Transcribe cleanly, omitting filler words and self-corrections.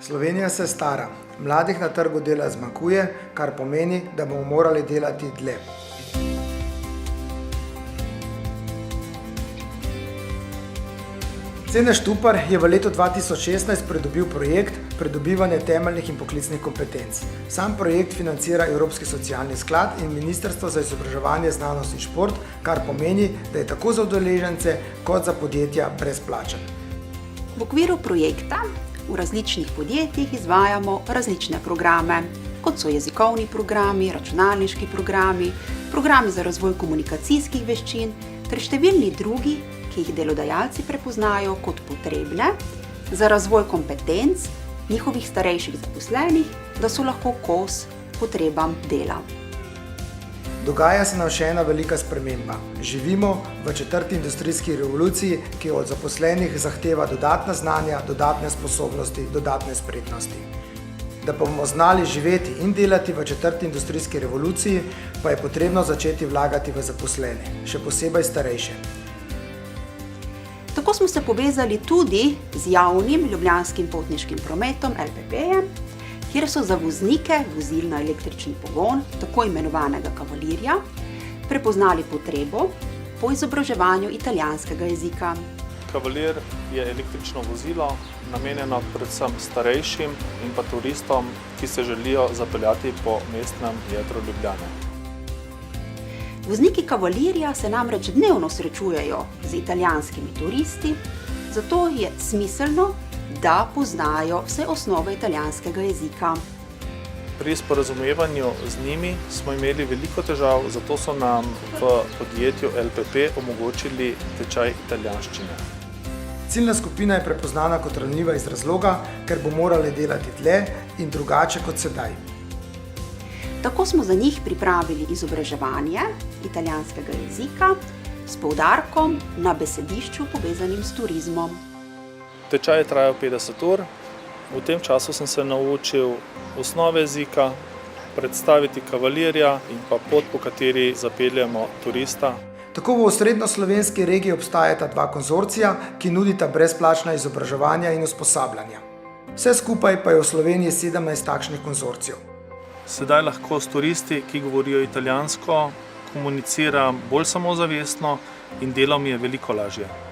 Slovenija se stara, mladih na trgu dela zmanjkuje, kar pomeni, da bomo morali delati dlje. Cene Štupar je v letu 2016 pridobil projekt Pridobivanje temeljnih in poklicnih kompetenc. Sam projekt financira Evropski socialni sklad in Ministrstvo za izobraževanje, znanost in šport, kar pomeni, da je tako za udeležence kot za podjetja brezplačen. V okviru projekta v različnih podjetjih izvajamo različne programe, kot so jezikovni programi, računalniški programi, programi za razvoj komunikacijskih veščin ter številni drugi, ki jih delodajalci prepoznajo kot potrebne za razvoj kompetenc njihovih starejših zaposlenih, da so lahko kos potrebam dela. Dogaja se nam še ena velika sprememba. Živimo v 4. industrijski revoluciji, ki od zaposlenih zahteva dodatna znanja, dodatne sposobnosti, dodatne spretnosti. Da bomo znali živeti in delati v 4. industrijski revoluciji, pa je potrebno začeti vlagati v zaposlene, še posebej starejše. Tako smo se povezali tudi z javnim ljubljanskim potniškim prometom LPP-jem, kjer so za voznike vozil na električni pogon, tako imenovanega kavalirja, prepoznali potrebo po izobraževanju italijanskega jezika. Kavalir je električno vozilo, namenjeno predvsem starejšim in pa turistom, ki se želijo zapeljati po mestnem jedru Ljubljane. Vozniki kavalirja se namreč dnevno srečujejo z italijanskimi turisti, zato je smiselno, da poznajo vse osnove italijanskega jezika. Pri sporazumevanju z njimi smo imeli veliko težav, zato so nam v podjetju LPP omogočili tečaj italijanščine. Ciljna skupina je prepoznana kot ranljiva iz razloga, ker bo morali delati dlje in drugače kot sedaj. Tako smo za njih pripravili izobraževanje italijanskega jezika s poudarkom na besedišču povezanim s turizmom. Tečaj je trajal 50 ur. V tem času sem se naučil osnove jezika, predstaviti kavalirja in pa pot, po kateri zapeljemo turista. Tako v osrednjoslovenski regiji obstajata dva konzorcija, ki nudita brezplačna izobraževanja in usposabljanja. Vse skupaj pa je v Sloveniji 17 takšnih konzorcijev. Sedaj lahko s turisti, ki govorijo italijansko, komuniciram bolj samozavestno in delo mi je veliko lažje.